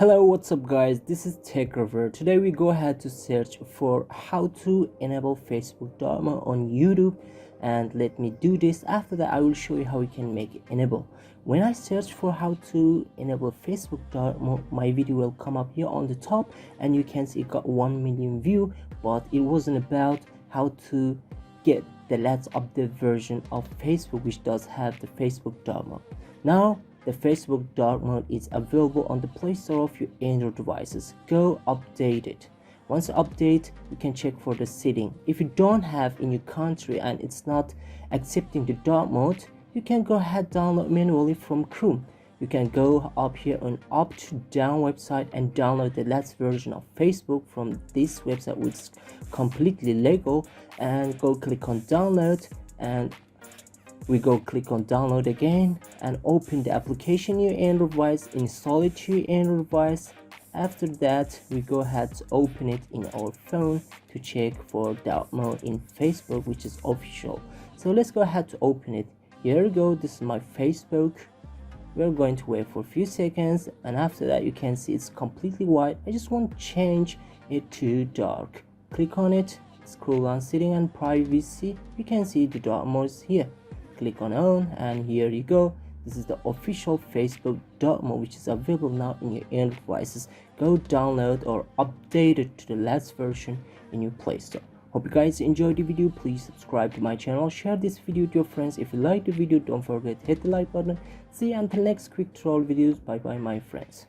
Hello, what's up guys, this is TechRiver. Today we go ahead to search for how to enable Facebook Dharma on YouTube, and let me do this. After that I will show you how you can make it enable. When I search for how to enable Facebook Dharma, my video will come up here on the top and you can see it got 1 million view, but it wasn't about how to get the latest update version of Facebook which does have the Facebook Dharma. Now the Facebook dark mode is available on the Play Store of your Android devices. Go update it. Once you update, you can check for the setting. If you don't have in your country and it's not accepting the dark mode, you can go ahead download manually from Chrome. You can go up here on up to down website and download the latest version of Facebook from this website, which is completely legal, and go click on download, and we go click on download again and open the application in your Android device, install it to your Android device. After that we go ahead to open it in our phone to check for dark mode in Facebook, which is official. So let's go ahead to open it. Here we go, this is my Facebook. We're going to wait for a few seconds, and after that you can see it's completely white. I just want to change it to dark. Click on it, scroll down, setting and privacy. You can see the dark mode is here. Click on and here you go. This is the official Facebook dark mode which is available now in your Android devices. Go download or update it to the latest version in your Play Store. Hope you guys enjoyed the video. Please subscribe to my channel, share this video to your friends. If you like the video, don't forget to hit the like button. See you until next quick troll videos. Bye bye my friends.